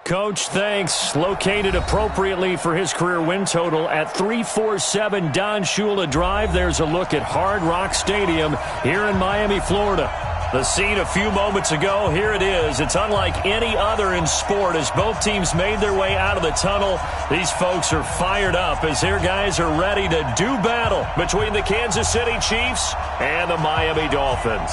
Coach, thanks. Located appropriately for his career win total at 347 Don Shula Drive. There's a look at Hard Rock Stadium here in Miami, Florida. The scene a few moments ago, here it is. It's unlike any other in sport as both teams made their way out of the tunnel. These folks are fired up as their guys are ready to do battle between the Kansas City Chiefs and the Miami Dolphins.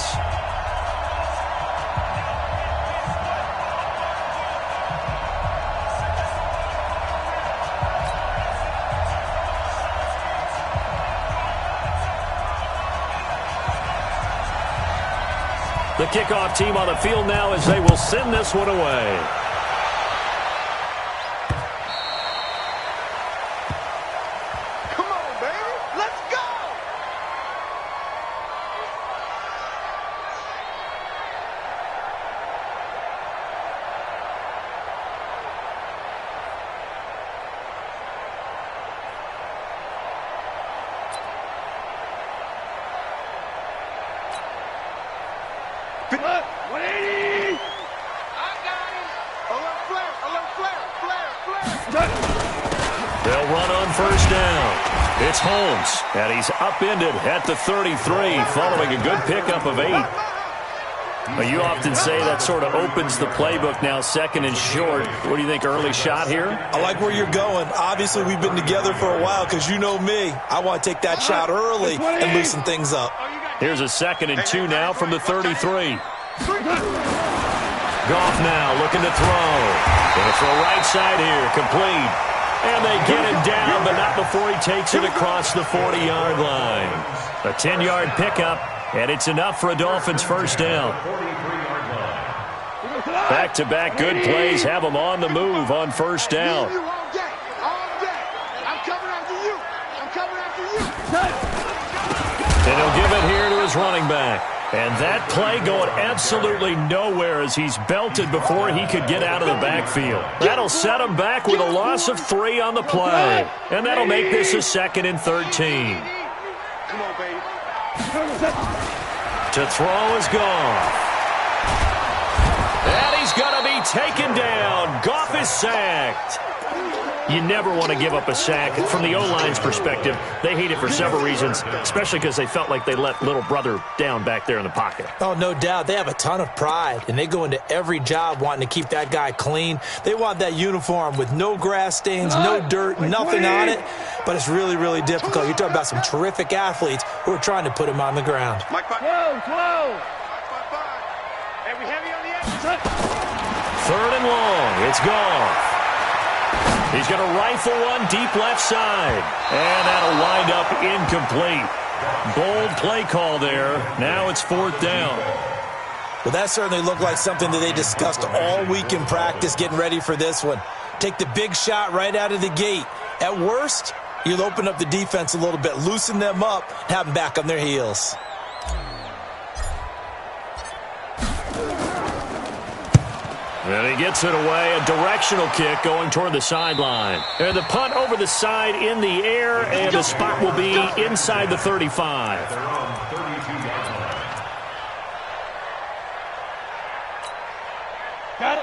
The kickoff team on the field now as they will send this one away. Come on, baby. Let's go. What? 180! I got him! Alert flare! Alert flare! Flare! Flare! They'll run on first down. It's Holmes, and he's upended at the 33 following a good pickup of 8. Well, you often say that sort of opens the playbook now, second and short. What do you think, early shot here? I like where you're going. Obviously, we've been together for a while because you know me. I want to take that shot early and loosen things up. Here's a 2nd and 2 now from the 33. Goff now looking to throw. Going to throw right side here, complete. And they get him down, but not before he takes it across the 40-yard line. A 10-yard pickup, and it's enough for a Dolphins first down. Back-to-back good plays have them on the move on first down. And he'll give it here to his running back. And that play going absolutely nowhere as he's belted before he could get out of the backfield. That'll set him back with a loss of 3 on the play. And that'll make this a 2nd and 13. Come on, baby. To throw is Goff. And he's going to be taken down. Goff is sacked. You never want to give up a sack. From the O-line's perspective, they hate it for several reasons, especially because they felt like they let little brother down back there in the pocket. Oh, no doubt. They have a ton of pride, and they go into every job wanting to keep that guy clean. They want that uniform with no grass stains, no dirt, nothing on it, but it's really, really difficult. You're talking about some terrific athletes who are trying to put him on the ground. Whoa. Hey, we heavy on the edge. 3rd and long. It's Goff. He's going to rifle one deep left side. And that'll wind up incomplete. Bold play call there. Now it's 4th down. Well, that certainly looked like something that they discussed all week in practice getting ready for this one. Take the big shot right out of the gate. At worst, you'll open up the defense a little bit, loosen them up, have them back on their heels. And he gets it away, a directional kick going toward the sideline. And the punt over the side in the air, and the spot will be inside the 35.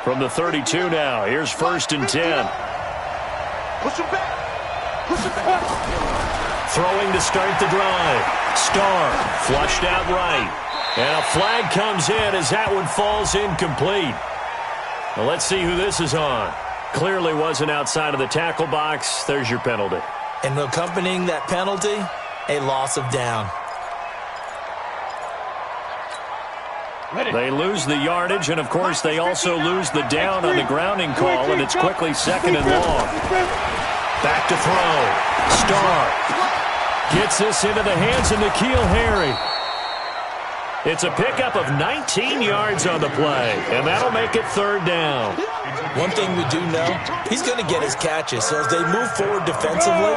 From the 32 now, here's 1st and 10. Push him back. Throwing to start the drive. Starr flushed out right. And a flag comes in as that one falls incomplete. Well, let's see who this is on. Clearly wasn't outside of the tackle box. There's your penalty. And accompanying that penalty, a loss of down. They lose the yardage, and, of course, they also lose the down on the grounding call, and it's quickly 2nd and long. Back to throw. Starr gets this into the hands of N'Keal Harry. It's a pickup of 19 yards on the play, and that'll make it 3rd down. One thing we do know, he's going to get his catches. So as they move forward defensively,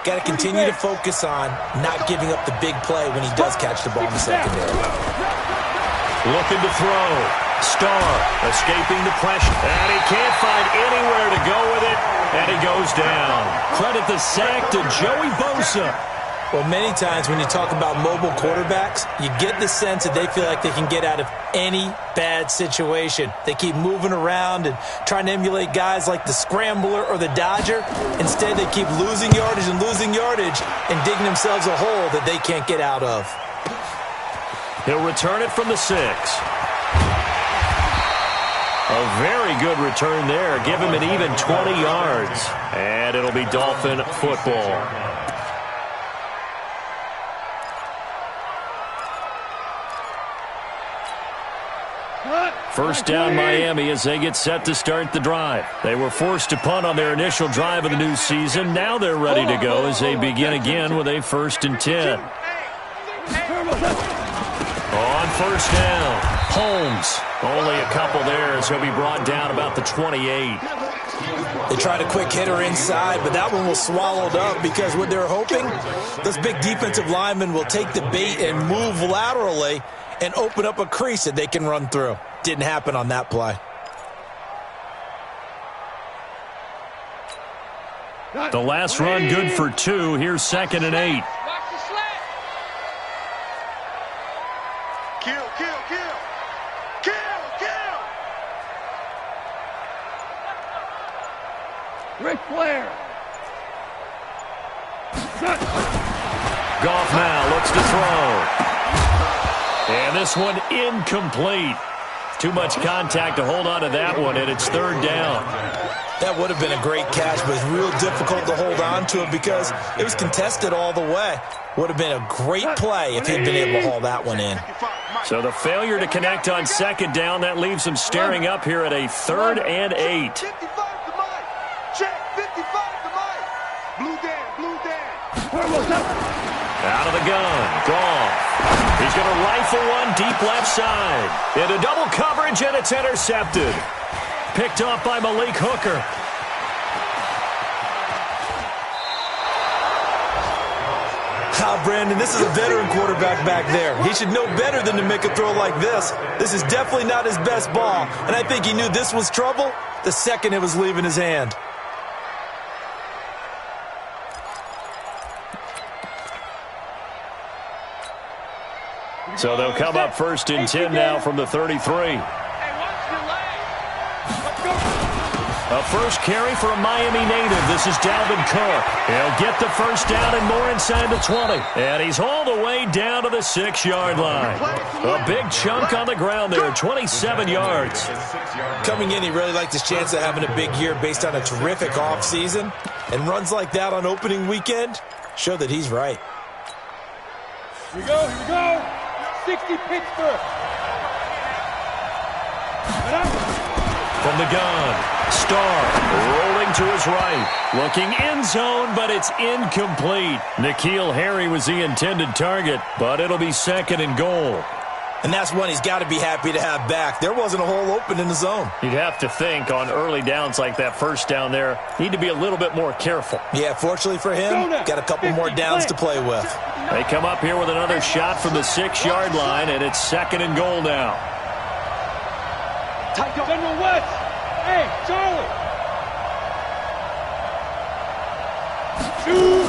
got to continue to focus on not giving up the big play when he does catch the ball in the secondary. Looking to throw. Starr escaping the pressure. And he can't find anywhere to go with it, and he goes down. Credit the sack to Joey Bosa. Well, many times when you talk about mobile quarterbacks, you get the sense that they feel like they can get out of any bad situation. They keep moving around and trying to emulate guys like the Scrambler or the Dodger. Instead, they keep losing yardage and digging themselves a hole that they can't get out of. He'll return it from the 6. A very good return there. Give him an even 20 yards. And it'll be Dolphin football. First down Miami as they get set to start the drive. They were forced to punt on their initial drive of the new season. Now they're ready to go as they begin again with a 1st and 10. On first down, Holmes. Only a couple there as he'll be brought down about the 28. They tried a quick hitter inside, but that one was swallowed up because what they're hoping, those big defensive linemen will take the bait and move laterally and open up a crease that they can run through. Didn't happen on that play. The last run good for 2. Here's 2nd and 8. Kill. Ric Flair. Goff now looks to throw. And this one incomplete. Too much contact to hold on to that one, and it's 3rd down. That would have been a great catch, but it's real difficult to hold on to it because it was contested all the way. Would have been a great play if he'd been able to haul that one in. So the failure to connect on 2nd down, that leaves them staring up here at a 3rd and 8. 55 to Mike. Check 55 to Mike. Blue down. Out of the gun, Goff. He's going to rifle one deep left side. Into double coverage, and it's intercepted. Picked off by Malik Hooker. Brandon, this is a veteran quarterback back there. He should know better than to make a throw like this. This is definitely not his best ball, and I think he knew this was trouble the second it was leaving his hand. So they'll come up 1st and 10 now from the 33. A first carry for a Miami native. This is Dalvin Cook. He'll get the first down and more inside the 20. And he's all the way down to the 6-yard line. A big chunk on the ground there, 27 yards. Coming in, he really liked his chance of having a big year based on a terrific offseason. And runs like that on opening weekend show that he's right. Here we go. 60 Pittsburgh. From the gun, Starr rolling to his right. Looking end zone, but it's incomplete. N'Keal Harry was the intended target, but it'll be 2nd and goal. And that's one he's got to be happy to have back. There wasn't a hole open in the zone. You'd have to think on early downs like that first down there, need to be a little bit more careful. Yeah, fortunately for him, got a couple more downs to play with. They come up here with another shot from the 6-yard line, and it's 2nd and goal now. General West. Hey, Charlie.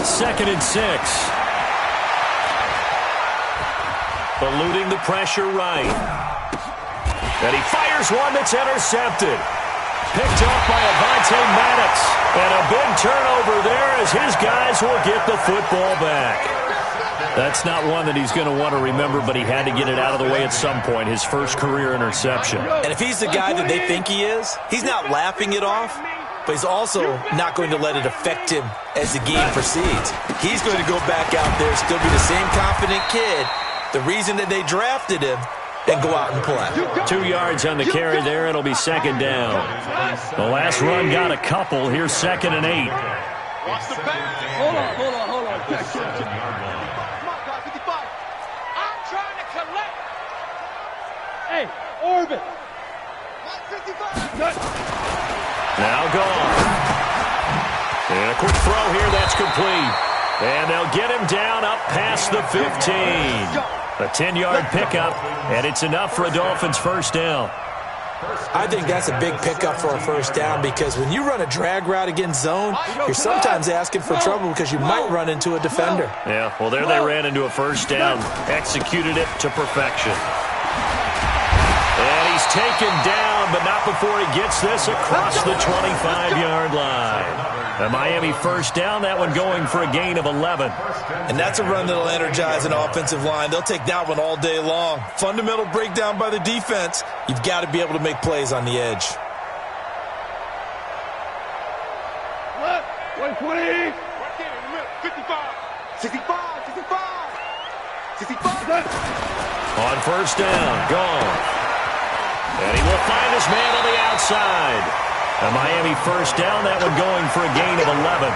2nd and 6. Eluding the pressure right. And he fires one that's intercepted. Picked off by Avonte Maddox. And a big turnover there as his guys will get the football back. That's not one that he's going to want to remember, but he had to get it out of the way at some point, his first career interception. And if he's the guy that they think he is, he's not laughing it off, but he's also not going to let it affect him as the game proceeds. He's going to go back out there, still be the same confident kid, the reason that they drafted him, and go out and play. 2 yards on the carry there. It'll be 2nd down. The last run got a couple. Here's 2nd and 8. Hold on. I'm trying to collect. Hey, Orbit. Now gone. And a quick throw here. That's complete. And they'll get him down up past the 15. A 10-yard pickup, and it's enough for a Dolphins first down. I think that's a big pickup for a first down because when you run a drag route against zone, you're sometimes asking for trouble because you might run into a defender. Yeah, well, there they ran into a first down, executed it to perfection. And he's taken down, but not before he gets this across the 25-yard line. A Miami first down, that one going for a gain of 11. And that's a run that'll energize an offensive line. They'll take that one all day long. Fundamental breakdown by the defense. You've got to be able to make plays on the edge. What? 120. Right there in the middle. 55. 65. 65. 65. On first down, gone. And he will find his man on the outside. A Miami first down, that one going for a gain of 11.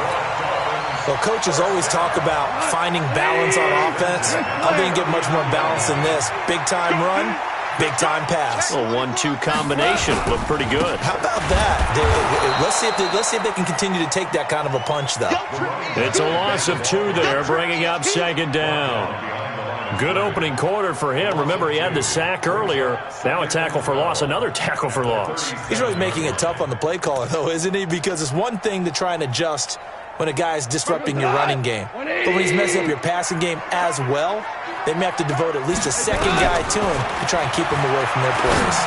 Well, coaches always talk about finding balance on offense. I didn't get much more balance than this. Big-time run, big-time pass. A 1-2 combination. Looked pretty good. How about that? Let's see if they can continue to take that kind of a punch, though. It's a loss of 2 there, bringing up second down. Good opening quarter for him. Remember, he had the sack earlier. Now a tackle for loss, another tackle for loss. He's really making it tough on the play caller, though, isn't he? Because it's one thing to try and adjust when a guy's disrupting your running game. But when he's messing up your passing game as well, they may have to devote at least a second guy to him to try and keep him away from their plays.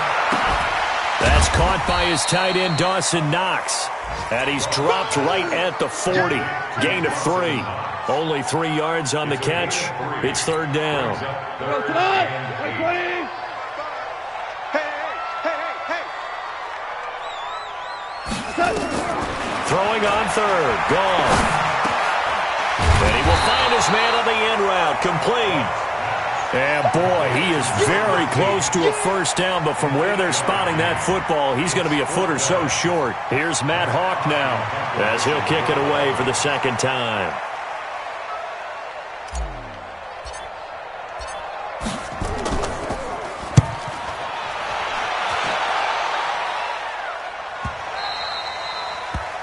That's caught by his tight end, Dawson Knox. And he's dropped right at the 40. Gain of 3. Only 3 yards on the catch. It's third down. Throwing on third. Gone. And he will find his man on the end route. Complete. And boy, he is very close to a first down, but from where they're spotting that football, he's going to be a foot or so short. Here's Matt Hawk now as he'll kick it away for the second time.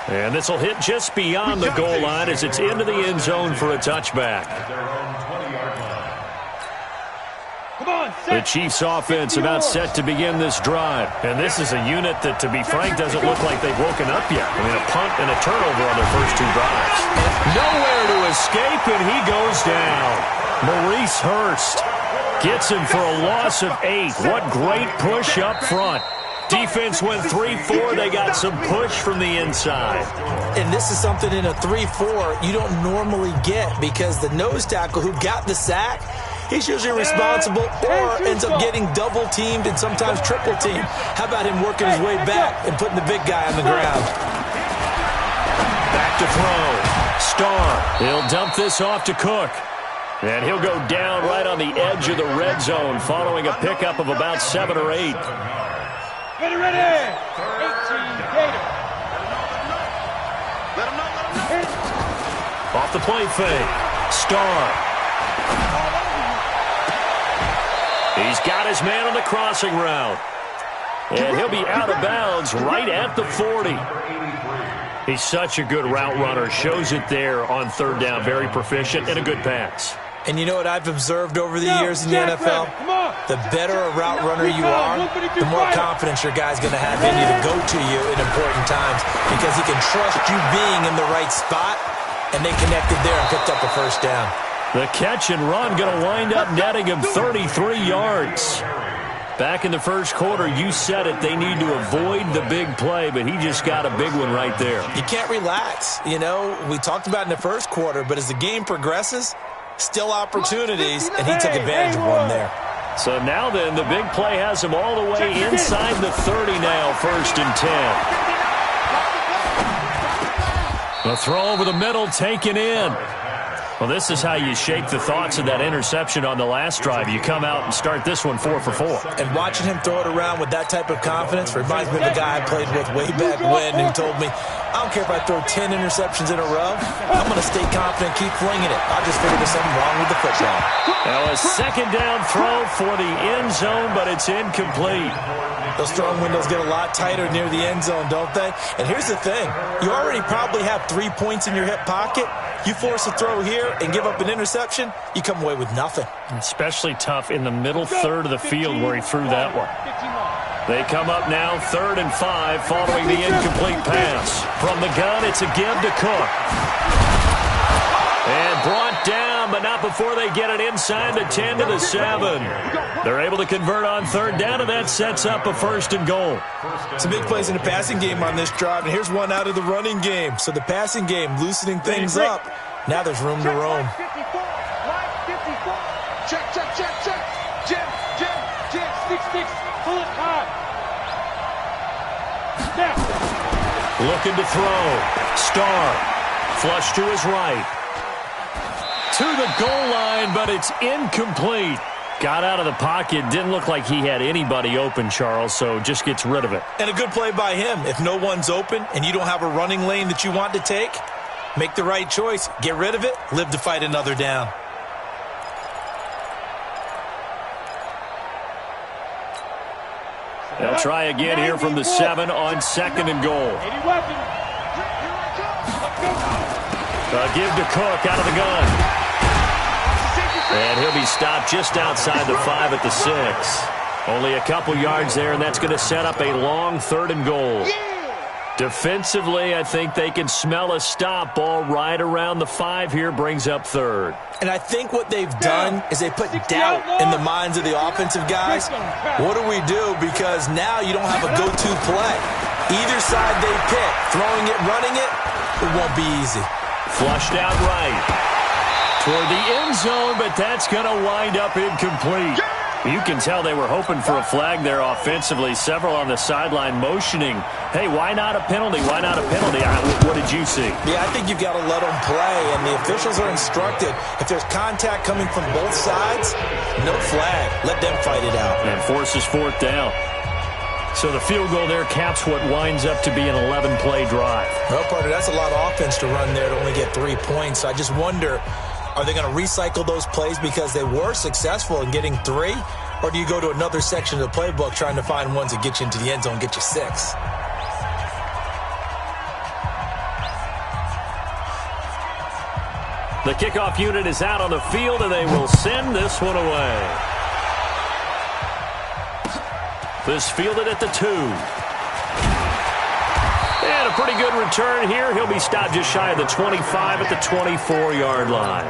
And this will hit just beyond the goal line as it's into the end zone for a touchback. The Chiefs offense about set to begin this drive. And this is a unit that, to be frank, doesn't look like they've woken up yet. I mean, a punt and a turnover on their first 2 drives. Nowhere to escape, and he goes down. Maurice Hurst gets him for a loss of 8. What great push up front. Defense went 3-4. They got some push from the inside. And this is something in a 3-4 you don't normally get because the nose tackle who got the sack, he's usually responsible or ends up getting double-teamed and sometimes triple-teamed. How about him working his way back and putting the big guy on the ground? Back to throw. Starr. He'll dump this off to Cook. And he'll go down right on the edge of the red zone following a pickup of about 7 or 8. Ready, ready! 18, Gator. Let him know. Off the play fake. Starr. He's got his man on the crossing route. And he'll be out of bounds right at the 40. He's such a good route runner. Shows it there on third down. Very proficient and a good pass. And you know what I've observed over the years in the NFL? The better a route runner you are, the more confidence your guy's going to have in you to go to you in important times because he can trust you being in the right spot, and they connected there and picked up a first down. The catch and run going to wind up netting him 33 yards. Back in the first quarter, you said it, they need to avoid the big play, but he just got a big one right there. You can't relax. You know, we talked about in the first quarter, but as the game progresses, still opportunities, and he took advantage of one there. So now then, the big play has him all the way inside the 30 now, 1st and 10. The throw over the middle taken in. Well, this is how you shake the thoughts of that interception on the last drive. You come out and start this one 4 for 4. And watching him throw it around with that type of confidence reminds me of a guy I played with way back when who told me, I don't care if I throw 10 interceptions in a row. I'm going to stay confident, keep flinging it. I'll just figure there's something wrong with the football. Now a second down throw for the end zone, but it's incomplete. Those throwing windows get a lot tighter near the end zone, don't they? And here's the thing. You already probably have 3 points in your hip pocket. You force a throw here and give up an interception, you come away with nothing. Especially tough in the middle third of the field where he threw that one. They come up now 3rd and 5 following the incomplete pass. From the gun, it's a give to Cook. And brought down, but not before they get it inside the 10 to the 7. They're able to convert on 3rd down, and that sets up a 1st and goal. Some big plays in the passing game on this drive, and here's one out of the running game. So the passing game loosening things up. Now there's room to roam. Check, check, check, check. Jim, Jim, Jim. Sticks. Pull it high. Snap. Looking to throw. Starr. Flush to his right. To the goal line, but it's incomplete. Got out of the pocket. Didn't look like he had anybody open, Charles, so just gets rid of it. And a good play by him. If no one's open and you don't have a running lane that you want to take, make the right choice. Get rid of it. Live to fight another down. They'll try again here from the 7 on 2nd and goal. Give to Cook out of the gun. And he'll be stopped just outside the 5 at the 6. Only a couple yards there, and that's going to set up a long 3rd and goal. Defensively, I think they can smell a stop ball right around the 5 here, brings up 3rd. And I think what they've done is they put doubt in the minds of the offensive guys. What do we do? Because now you don't have a go-to play. Either side they pick, throwing it, running it, it won't be easy. Flushed out right. Toward the end zone, but that's going to wind up incomplete. You can tell they were hoping for a flag there offensively. Several on the sideline motioning, hey, why not a penalty? Why not a penalty? What did you see? Yeah, I think you've got to let them play, and the officials are instructed. If there's contact coming from both sides, no flag. Let them fight it out. And forces 4th down. So the field goal there caps what winds up to be an 11-play drive. Well, partner, that's a lot of offense to run there to only get 3 points. I just wonder, are they going to recycle those plays because they were successful in getting 3? Or do you go to another section of the playbook trying to find ones that get you into the end zone and get you 6? The kickoff unit is out on the field, and they will send this one away. This fielded at the 2. And a pretty good return here. He'll be stopped just shy of the 25 at the 24-yard line.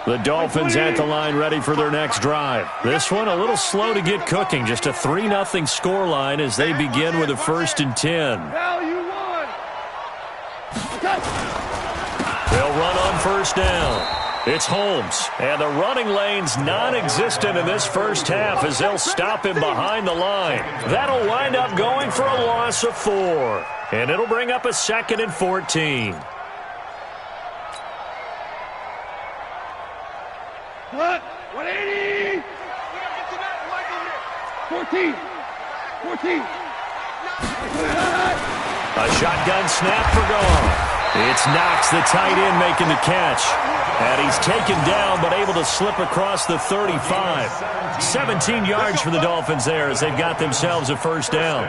The Dolphins at the line ready for their next drive. This one a little slow to get cooking. Just a 3-0 scoreline as they begin with a 1st and 10. They'll run on 1st down. It's Holmes. And the running lane's non-existent in this first half as they'll stop him behind the line. That'll wind up going for a loss of 4. And it'll bring up a 2nd and 14. What? 180! 14! A shotgun snap for gone. It's Knox, the tight end, making the catch. And he's taken down, but able to slip across the 35. 17 yards for the Dolphins there as they've got themselves a 1st down.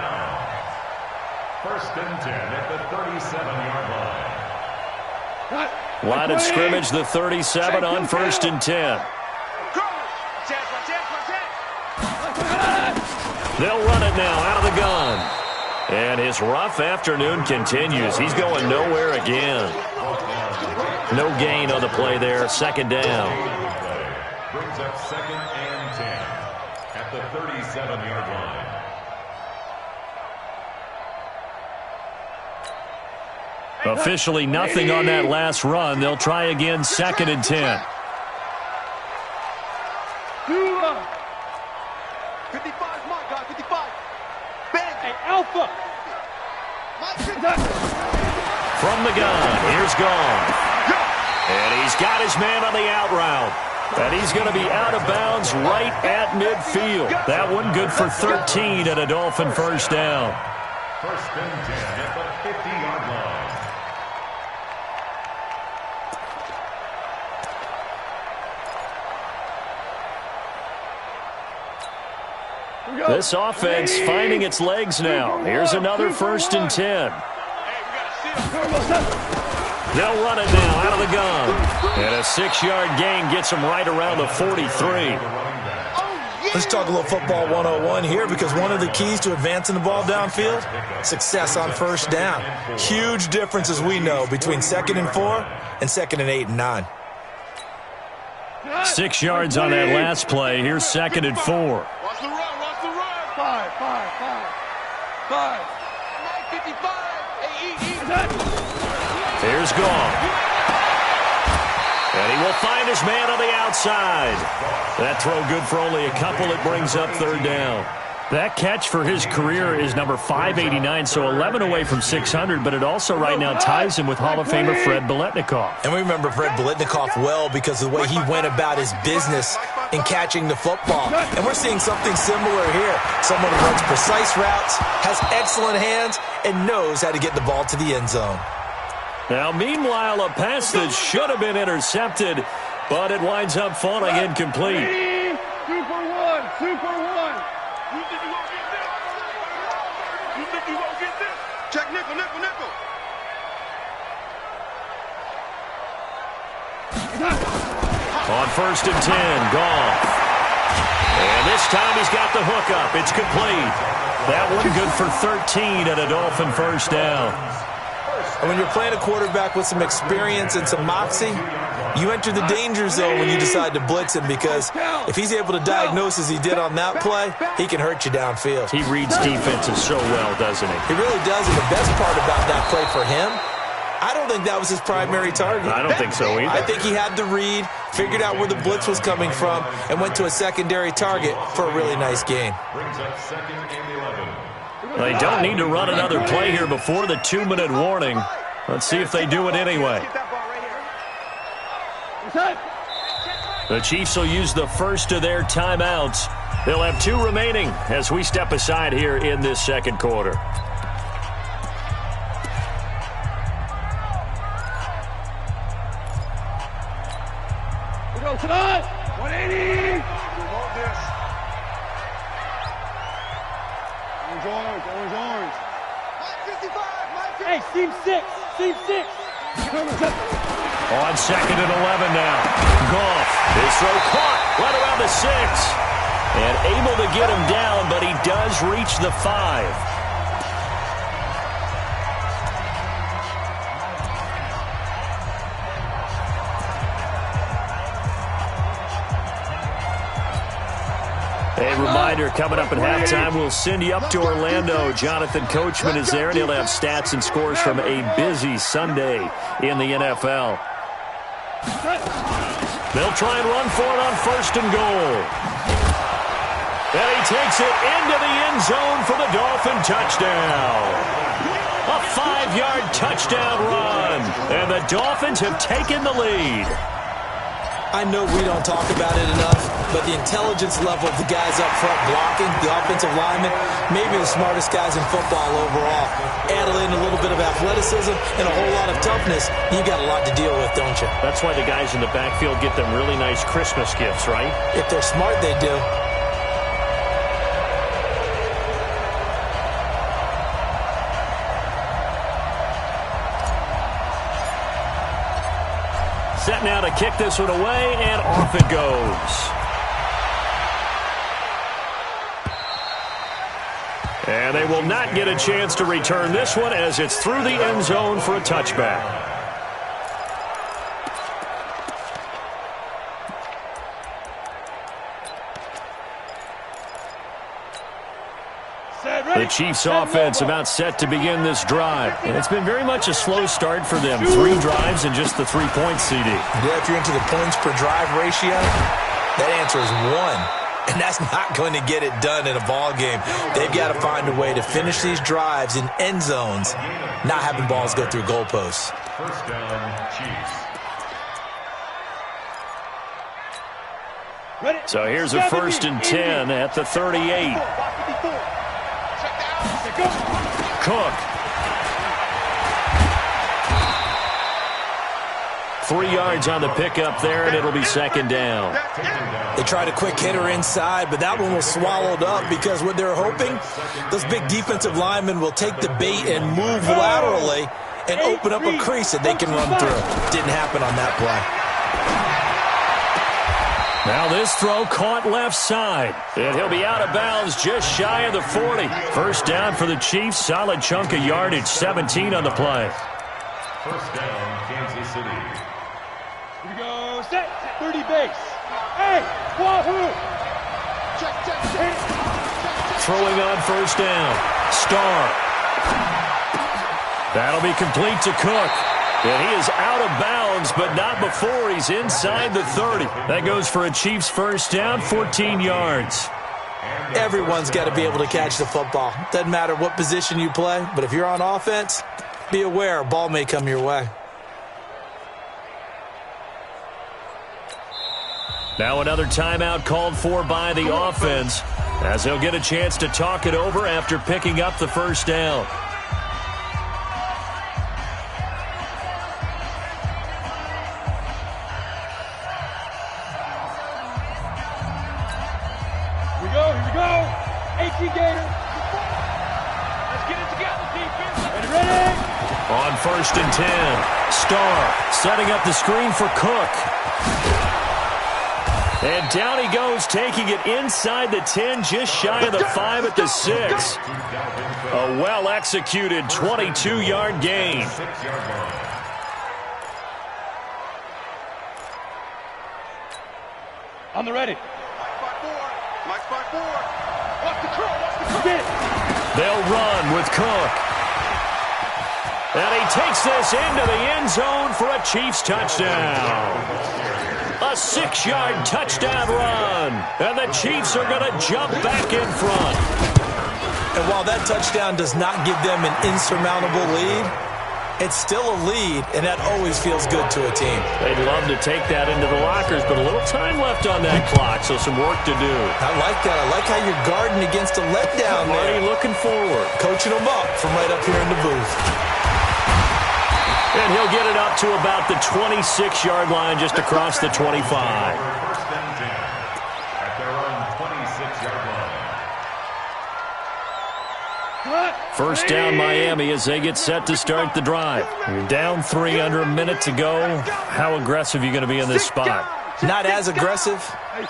1st and 10 at the 37-yard line. Line of scrimmage, the 37 on 1st and 10. They'll run it now out of the gun. And his rough afternoon continues. He's going nowhere again. No gain on the play there. 2nd down. Brings up 2nd and 10 at the 37-yard line. Officially nothing on that last run. They'll try again 2nd and 10. 55, my God, 55. Bang. Hey, Alpha! From the gun, here's Gone. And he's got his man on the out route. And he's going to be out of bounds right at midfield. That one good for 13 and a Dolphin 1st down. 1st and 10 at the 50-yard line. This offense finding its legs now. Here's another 1st and 10. They'll run it now out of the gun. And a 6-yard gain gets them right around the 43. Let's talk a little football 101 here, because one of the keys to advancing the ball downfield, success on 1st down. Huge difference, as we know, between 2nd and 4 and 2nd and 8 and 9. 6 yards on that last play. Here's 2nd and 4. Watch the run, watch the run. 5. 955. Here's Goff. And he will find his man on the outside. That throw good for only a couple. It brings up 3rd down. That catch for his career is number 589, so 11 away from 600, but it also right now ties him with Hall of Famer Fred Biletnikoff. And we remember Fred Biletnikoff well because of the way he went about his business in catching the football. And we're seeing something similar here. Someone who runs precise routes, has excellent hands, and knows how to get the ball to the end zone. Now, meanwhile, a pass that should have been intercepted, but it winds up falling incomplete. 2 for 1. 2 for 1. You think you won't get this? You think you won't get this? Check nickel. On 1st and 10, Goff. And this time he's got the hook up. It's complete. That one good for 13 and a Dolphin 1st down. And when you're playing a quarterback with some experience and some moxie, you enter the danger zone when you decide to blitz him, because if he's able to diagnose as he did on that play, he can hurt you downfield. He reads defenses so well, doesn't he? He really does, and the best part about that play for him, I don't think that was his primary target. I don't think so either. I think he had the read, figured out where the blitz was coming from, and went to a secondary target for a really nice gain. They don't need to run another play here before the 2-minute warning. Let's see if they do it anyway. The Chiefs will use the first of their timeouts. They'll have 2 remaining as we step aside here in this 2nd quarter. We go tonight. 180. Orange. Hey, seam 6. Seam 6. On 2nd and 11 now. Goff. His throw caught right around the 6. And able to get him down, but he does reach the 5. A reminder, coming up at halftime, we'll send you up to Orlando. Jonathan Coachman is there, and he'll have stats and scores from a busy Sunday in the NFL. They'll try and run for it on 1st and goal. And he takes it into the end zone for the Dolphin touchdown. A 5-yard touchdown run, and the Dolphins have taken the lead. I know we don't talk about it enough, but the intelligence level of the guys up front blocking, the offensive linemen, maybe the smartest guys in football overall. Add in a little bit of athleticism and a whole lot of toughness, you got a lot to deal with, don't you? That's why the guys in the backfield get them really nice Christmas gifts, right? If they're smart, they do. Set now to kick this one away, and off it goes. And they will not get a chance to return this one as it's through the end zone for a touchback. The Chiefs offense about set to begin this drive. And it's been very much a slow start for them. 3 drives and just the 3 points, CD. Yeah, if you're into the points per drive ratio, that answer is 1. And that's not going to get it done in a ball game. They've got to find a way to finish these drives in end zones, not having balls go through goalposts. 1st down, Chiefs. So here's a 1st and 10 at the 38. Cook. 3 yards on the pickup there, and it'll be second down. They tried a quick hitter inside, but that one was swallowed up because what they're hoping, those big defensive linemen will take the bait and move laterally and open up a crease that they can run through. Didn't happen on that play. Now this throw caught left side, and he'll be out of bounds just shy of the 40. First down for the Chiefs, solid chunk of yardage, 17 on the play. First down, Kansas City. Here we go. Set. 30 base. Hey, wahoo! Check. Throwing on first down. Starr. That'll be complete to Cook. And he is out of bounds, but not before he's inside the 30. That goes for a Chiefs first down, 14 yards. Everyone's got to be able to catch the football. Doesn't matter what position you play, but if you're on offense, be aware a ball may come your way. Now another timeout called for by the offense, as they'll get a chance to talk it over after picking up the first down. Here we go. HE Gator. Let's get it together, defense. Ready? On first and 10, Starr setting up the screen for Cook. And down he goes, taking it inside the 10, just shy of the 5 at the 6. A well-executed 22-yard gain. On the ready. Mike's by 4. Watch the crook. They'll run with Cook. And he takes this into the end zone for a Chiefs touchdown. A 6-yard touchdown run. And the Chiefs are going to jump back in front. And while that touchdown does not give them an insurmountable lead, it's still a lead, and that always feels good to a team. They'd love to take that into the lockers, but a little time left on that clock, so some work to do. I like that. I like how you're guarding against a letdown there. Marty looking forward. Coaching them up from right up here in the booth. And he'll get it up to about the 26-yard line, just across the 25. First and 10 at their own 26-yard line. First down Miami as they get set to start the drive. You're down 3 under a minute to go. How aggressive are you going to be in this spot? Not as aggressive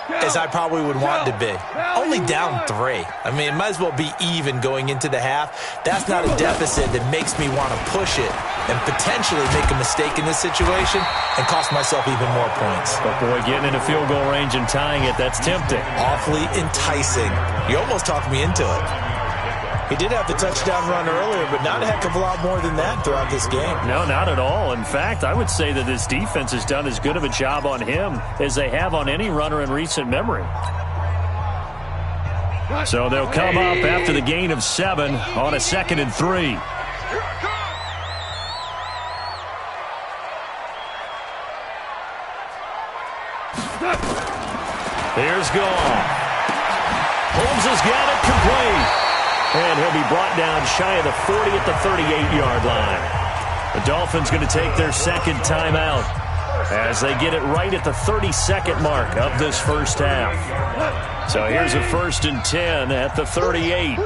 as I probably would want to be. Only down 3. I mean, it might as well be even going into the half. That's not a deficit that makes me want to push it and potentially make a mistake in this situation and cost myself even more points. But boy, getting into field goal range and tying it, that's tempting. Awfully enticing. You almost talked me into it. He did have the touchdown run earlier, but not a heck of a lot more than that throughout this game. No, not at all. In fact, I would say that this defense has done as good of a job on him as they have on any runner in recent memory. So they'll come up after the gain of 7 on a 2nd and 3. Here's Goff. Holmes has got it complete. And he'll be brought down shy of the 40 at the 38-yard line. The Dolphins going to take their second timeout as they get it right at the 32nd mark of this first half. So here's a 1st and 10 at the 38.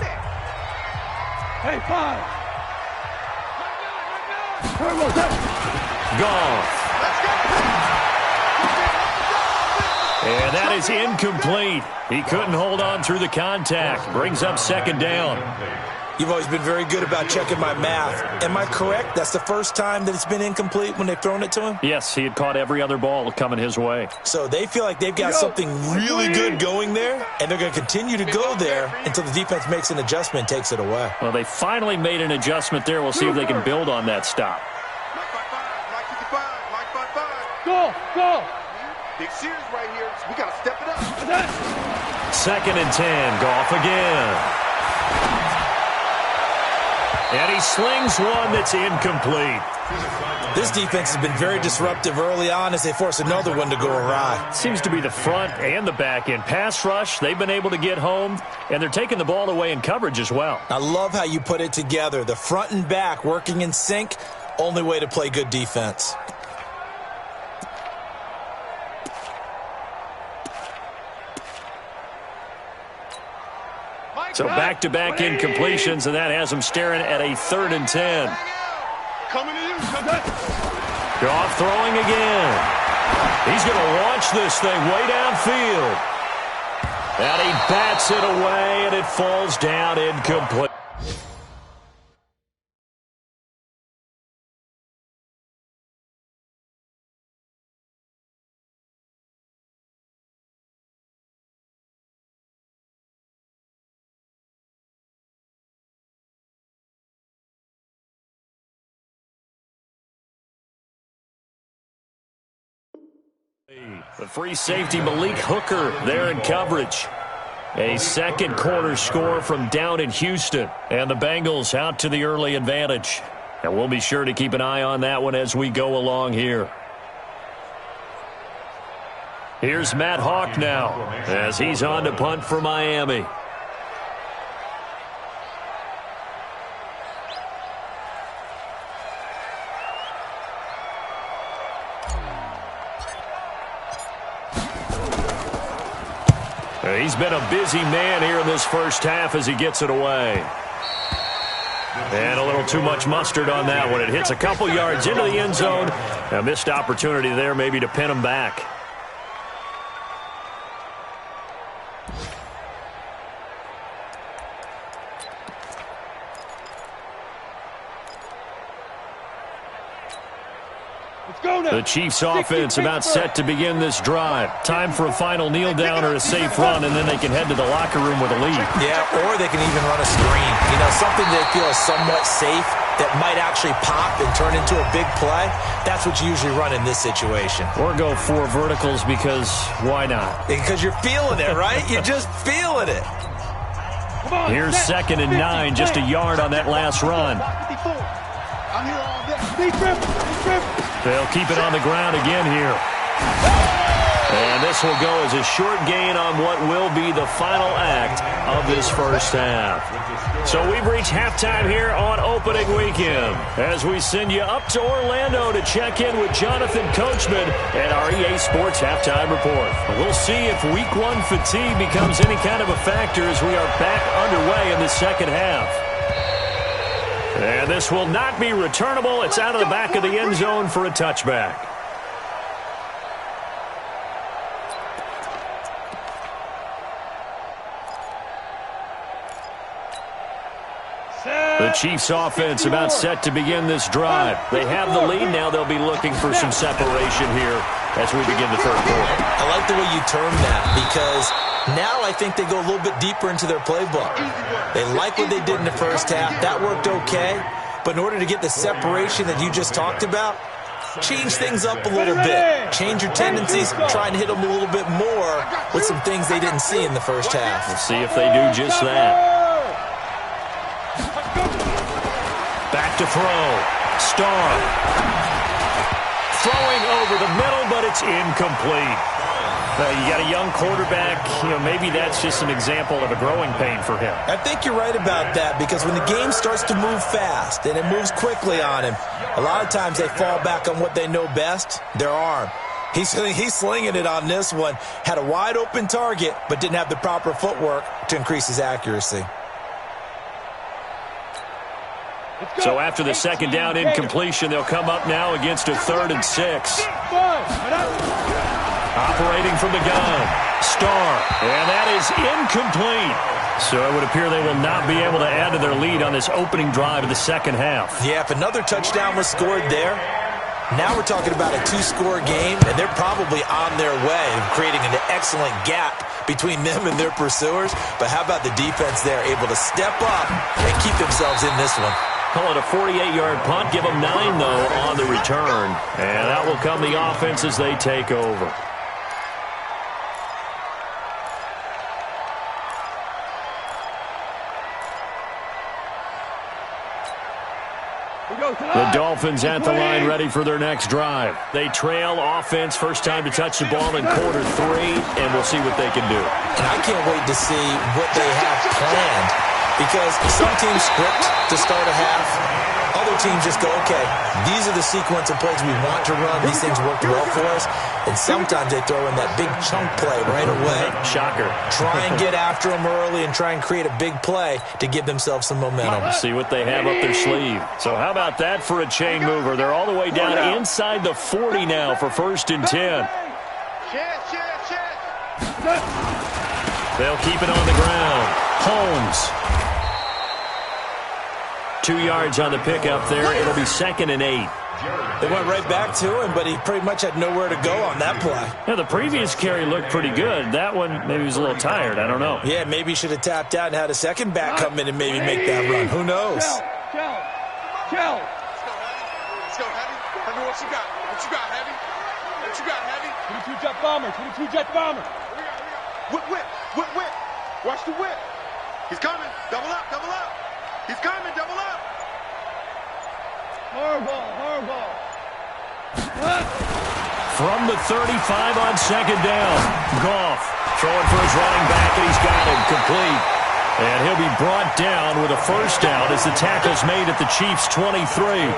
Hey, 5. Goff. And that is incomplete. He couldn't hold on through the contact. Brings up 2nd down. You've always been very good about checking my math. Am I correct? That's the first time that it's been incomplete when they've thrown it to him? Yes, he had caught every other ball coming his way. So they feel like they've got something really good going there, and they're going to continue to go there until the defense makes an adjustment and takes it away. Well, they finally made an adjustment there. We'll see if they can build on that stop. Mike by 5. Mike 55. Mike by 5. Go. Big series right here. So we got to step it up. 2nd and 10. Goff again. And he slings one that's incomplete. This defense has been very disruptive early on as they force another one to go awry. Seems to be the front and the back end. Pass rush, they've been able to get home, and they're taking the ball away in coverage as well. I love how you put it together. The front and back working in sync, only way to play good defense. So back-to-back incompletions, and that has him staring at a 3rd and 10. Coming to you. Goff throwing again. He's going to launch this thing way downfield. And he bats it away, and it falls down incomplete. The free safety Malik Hooker there in coverage. A second quarter score from down in Houston. And the Bengals out to the early advantage. And we'll be sure to keep an eye on that one as we go along here. Here's Matt Hawk now as he's on to punt for Miami. He's been a busy man here in this first half as he gets it away. And a little too much mustard on that one. It hits a couple yards into the end zone. A missed opportunity there maybe to pin him back. The Chiefs offense about set to begin this drive. Time for a final kneel down or a safe run, and then they can head to the locker room with a lead. Yeah, or they can even run a screen. You know, something they feel is somewhat safe that might actually pop and turn into a big play. That's what you usually run in this situation. Or go 4 verticals because why not? Because you're feeling it, right? You're just feeling it. Here's 2nd and 9, just a yard on that last run. I'm here all day. They'll keep it on the ground again here. And this will go as a short gain on what will be the final act of this first half. So we've reached halftime here on opening weekend as we send you up to Orlando to check in with Jonathan Coachman and our EA Sports Halftime Report. We'll see if Week 1 fatigue becomes any kind of a factor as we are back underway in the second half. And this will not be returnable. It's out of the back of the end zone for a touchback. The Chiefs offense about set to begin this drive. They have the lead. Now they'll be looking for some separation here as we begin the third quarter. I like the way you term that because now I think they go a little bit deeper into their playbook. They like what they did in the first half. That worked okay. But in order to get the separation that you just talked about, change things up a little bit. Change your tendencies, try and hit them a little bit more with some things they didn't see in the first half. We'll see if they do just that. Back to throw. Starr. Throwing over the middle, but it's incomplete. You got a young quarterback. Maybe that's just an example of a growing pain for him. I think you're right about that because when the game starts to move fast and it moves quickly on him, a lot of times they fall back on what they know best, their arm. He's slinging it on this one. Had a wide open target, but didn't have the proper footwork to increase his accuracy. So after the second down incompletion, they'll come up now against a 3rd and 6. Operating from the gun. Starr. And that is incomplete. So it would appear they will not be able to add to their lead on this opening drive of the second half. Yeah, if another touchdown was scored there, now we're talking about a 2-score game, and they're probably on their way, creating an excellent gap between them and their pursuers. But how about the defense there, able to step up and keep themselves in this one? Call it a 48-yard punt. Give them 9, though, on the return. And that will come the offense as they take over. The Dolphins at the line ready for their next drive. They trail offense, first time to touch the ball in quarter 3, and we'll see what they can do. And I can't wait to see what they have planned because some teams script to start a half. Other teams just go, okay, these are the sequence of plays we want to run. These things worked well for us. And sometimes they throw in that big chunk play right away. Shocker. Try and get after them early and try and create a big play to give themselves some momentum. See what they have up their sleeve. So how about that for a chain mover? They're all the way down inside the 40 now for 1st and 10. They'll keep it on the ground. Holmes. 2 yards on the pickup there. It'll be 2nd and 8. They went right back to him, but he pretty much had nowhere to go on that play. Yeah, the previous carry looked pretty good. That one, maybe he was a little tired. I don't know. Yeah, maybe he should have tapped out and had a second back come in and maybe make that run. Who knows? Chill. Let's go, Heavy. Tell me what you got. What you got, Heavy? What you got, Heavy? 22 jet bomber. 22 jet bomber. Whip. Watch the whip. He's coming. Double up. He's coming. Double up. Hardball. From the 35 on 2nd down. Goff throwing for his running back, and he's got him complete. And he'll be brought down with a 1st down as the tackle's made at the Chiefs' 23.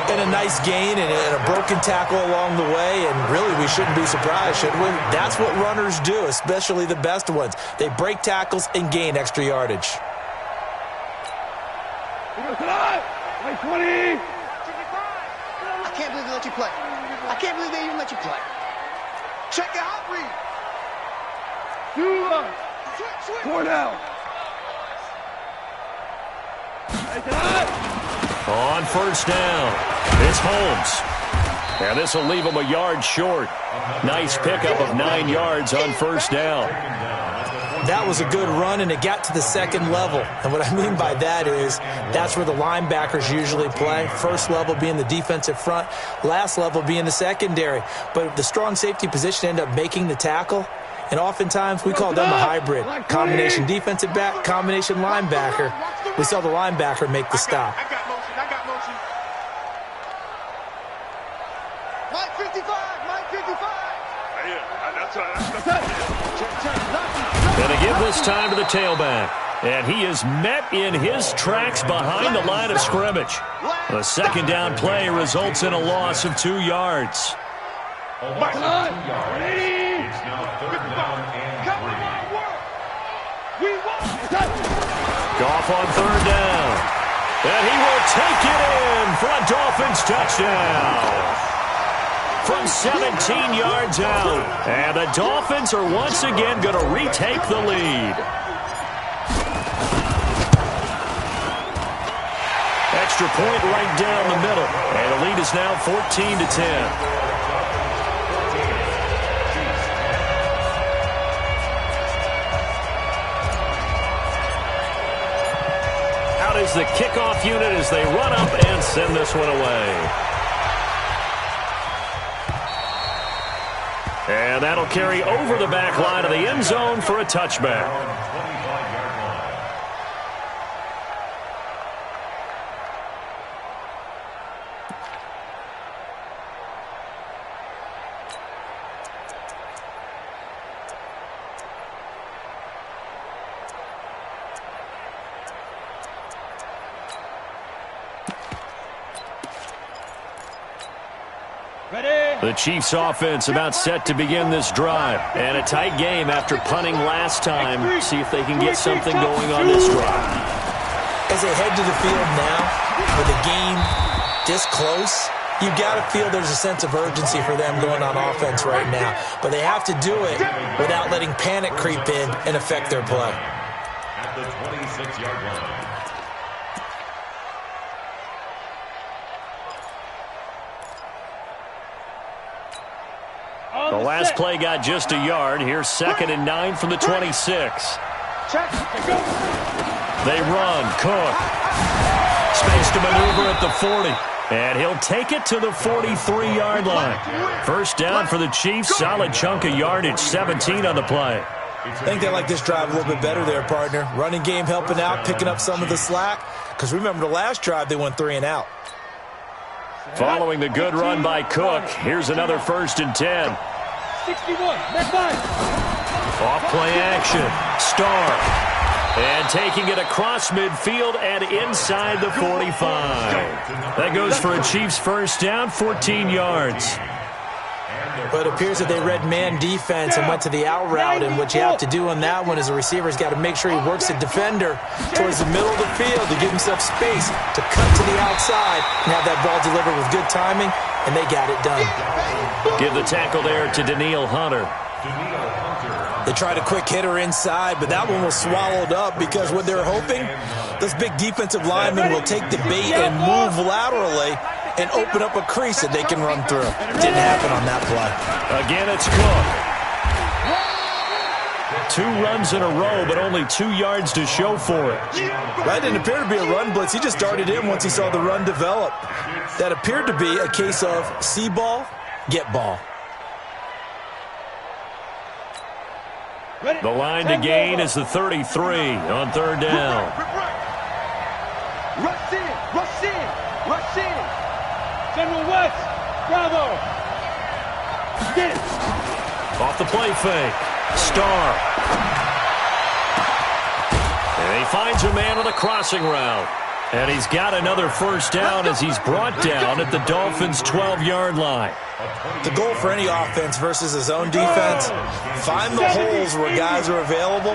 And a nice gain and a broken tackle along the way, and really we shouldn't be surprised, should we? That's what runners do, especially the best ones. They break tackles and gain extra yardage. 20. I can't believe they let you play. I can't believe they even let you play. Check it out, Reed. 4 down. On 1st down, it's Holmes. And this will leave him a yard short. Nice pickup of 9 yards on 1st down. That was a good run, and it got to the 2nd level. And what I mean by that is that's where the linebackers usually play. 1st level being the defensive front, last level being the secondary. But the strong safety position ended up making the tackle. And oftentimes we call them a hybrid. Combination defensive back, combination linebacker. We saw the linebacker make the stop. I got motion. Mike 55. Yeah, that's right. Going to give this time to the tailback. And he is met in his tracks behind the line of scrimmage. The 2nd down play results in a loss of 2 yards. It's now 3rd down and 3. Goff on 3rd down. And he will take it in for a Dolphins touchdown. From 17 yards out. And the Dolphins are once again going to retake the lead. Extra point right down the middle. And the lead is now 14-10. Out is the kickoff unit as they run up and send this one away. And that'll carry over the back line of the end zone for a touchback. The Chiefs offense about set to begin this drive. And a tight game after punting last time. See if they can get something going on this drive. As they head to the field now, with the game this close, you've got to feel there's a sense of urgency for them going on offense right now. But they have to do it without letting panic creep in and affect their play. At the 26-yard line. The last play got just a yard. Here's 2nd and 9 from the 26. They run. Cook. Space to maneuver at the 40. And he'll take it to the 43-yard line. 1st down for the Chiefs. Solid chunk of yardage. 17 on the play. I think they like this drive a little bit better there, partner. Running game helping out, picking up some of the slack. Because remember, the last drive, they went 3 and out. Following the good run by Cook, here's another 1st and 10. 61, next line. Off play action. Starr. And taking it across midfield and inside the 45. That goes for a Chiefs first down, 14 yards. But it appears that they read man defense and went to the out route, and what you have to do on that one is the receiver's got to make sure he works the defender towards the middle of the field to give himself space to cut to the outside and have that ball delivered with good timing, and they got it done. Give the tackle there to Danielle Hunter. They tried a quick hitter inside, but that one was swallowed up because what they're hoping, those big defensive linemen will take the bait and move laterally and open up a crease that they can run through. Didn't happen on that play. Again, it's Cook. 2 runs in a row, but only 2 yards to show for it. That didn't appear to be a run blitz. He just darted in once he saw the run develop. That appeared to be a case of see ball, get ball. The line to gain is the 33 on third down. Rush in, rush in, rush in. General West, bravo. Get it. Off the play fake. Starr. And he finds a man with a crossing route. And he's got another first down as he's brought down at the Dolphins' 12-yard line. The goal for any offense versus his own defense, find the holes where guys are available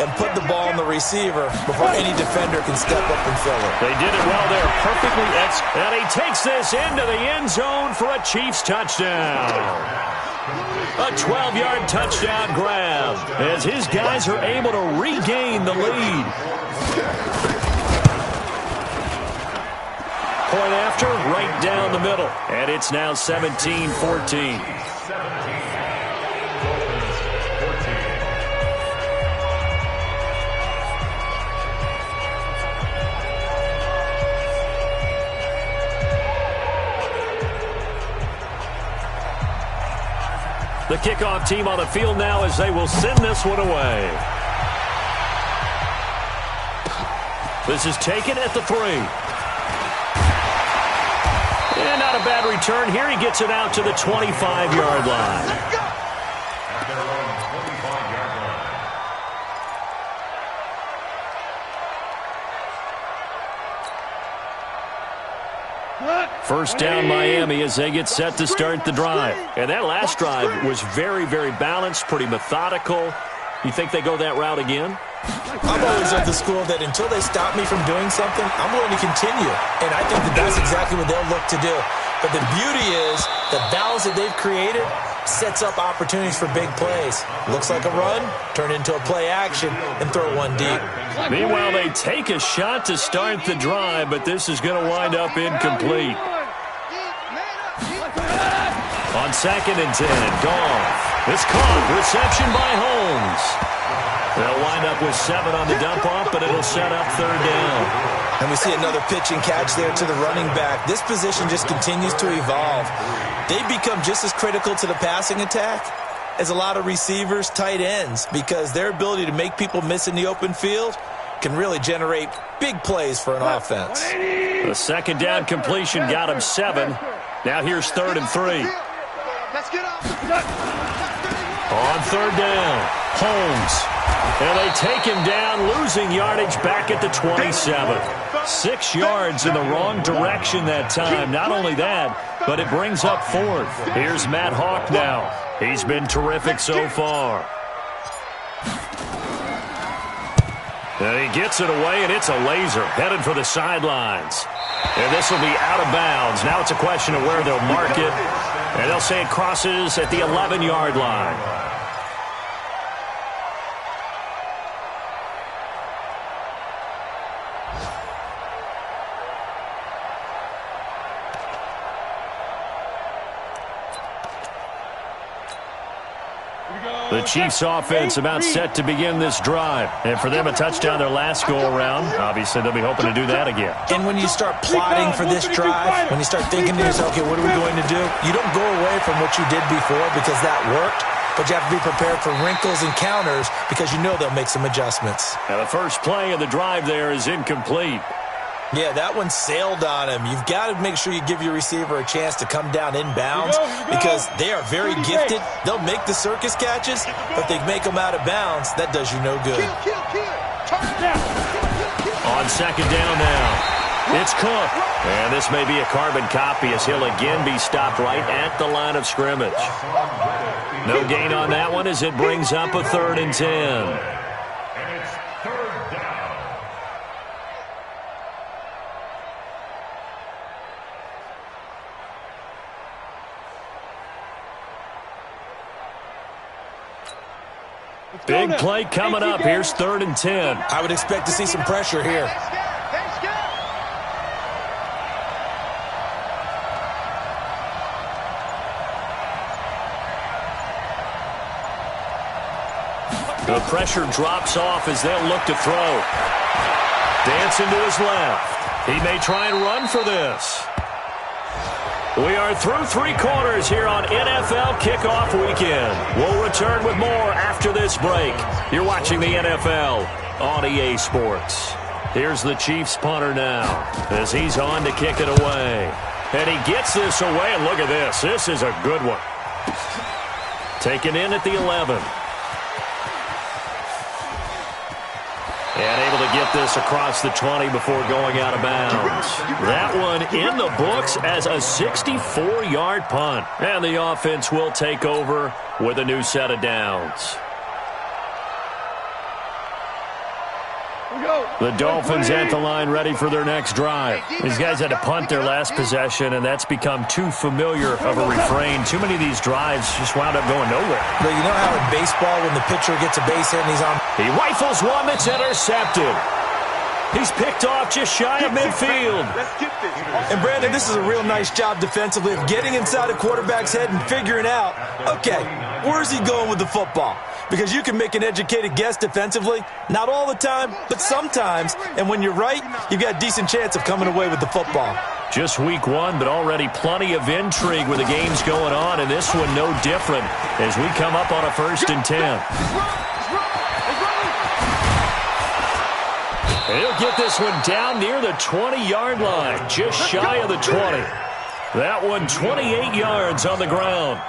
and put the ball on the receiver before any defender can step up and fill it. They did it well there, perfectly and he takes this into the end zone for a Chiefs touchdown. A 12-yard touchdown grab as his guys are able to regain the lead. Point after, right down the middle. And it's now 17-14. The kickoff team on the field now as they will send this one away. This is taken at the 3. And not a bad return here. He gets it out to the 25-yard line. At their own 25-yard line. First down Miami as they get set to start the drive. And that last drive was very, very balanced, pretty methodical. You think they go that route again? I'm always of the school that until they stop me from doing something, I'm willing to continue. And I think that that's exactly what they'll look to do. But the beauty is the balance that they've created sets up opportunities for big plays. Looks like a run, turn into a play action, and throw one deep. Meanwhile, they take a shot to start the drive, but this is going to wind up incomplete. On 2nd and 10, Goff. It's caught. Reception by Holmes. They'll wind up with 7 on the dump-off, but it'll set up third down. And we see another pitch and catch there to the running back. This position just continues to evolve. They become just as critical to the passing attack as a lot of receivers, tight ends, because their ability to make people miss in the open field can really generate big plays for an offense. The second down completion got him 7. Now here's 3rd and 3. Let's get up. On third down, Holmes. And they take him down, losing yardage back at the 27. 6 yards in the wrong direction that time. Not only that, but it brings up 4th. Here's Matt Hawk now. He's been terrific so far. And he gets it away, and it's a laser headed for the sidelines. And this will be out of bounds. Now it's a question of where they'll mark it. And they'll say it crosses at the 11-yard line. The Chiefs offense about set to begin this drive. And for them, a touchdown their last go-around. Obviously, they'll be hoping to do that again. And when you start plotting for this drive, when you start thinking to yourself, okay, what are we going to do? You don't go away from what you did before because that worked, but you have to be prepared for wrinkles and counters because you know they'll make some adjustments. Now, the first play of the drive there is incomplete. Yeah, that one sailed on him. You've got to make sure you give your receiver a chance to come down inbounds because they are very gifted. They'll make the circus catches, but they make them out of bounds. That does you no good. On second down now, it's Cook. And this may be a carbon copy as he'll again be stopped right at the line of scrimmage. No gain on that one as it brings up a 3rd and 10. And it's 3rd down. Big play coming up. Here's 3rd and 10. I would expect to see some pressure here. The pressure drops off as they'll look to throw. Dancing to his left. He may try and run for this. We are through 3 quarters here on NFL Kickoff Weekend. We'll return with more after this break. You're watching the NFL on EA Sports. Here's the Chiefs punter now as he's on to kick it away. And he gets this away, and look at this. This is a good one. Taken in at the 11. And able to get this across the 20 before going out of bounds. That one in the books as a 64-yard punt. And the offense will take over with a new set of downs. The Dolphins at the line ready for their next drive. These guys had to punt their last possession, and that's become too familiar of a refrain. Too many of these drives just wound up going nowhere. But you know how in baseball when the pitcher gets a base hit and he's on... He rifles one that's intercepted. He's picked off just shy of midfield. And, Brandon, this is a real nice job defensively of getting inside a quarterback's head and figuring out, okay, where's he going with the football? Because you can make an educated guess defensively. Not all the time, but sometimes. And when you're right, you've got a decent chance of coming away with the football. Just week 1, but already plenty of intrigue with the games going on, and this one no different as we come up on a 1st and 10. He'll get this one down near the 20-yard line, just shy of the 20. That one 28 yards on the ground.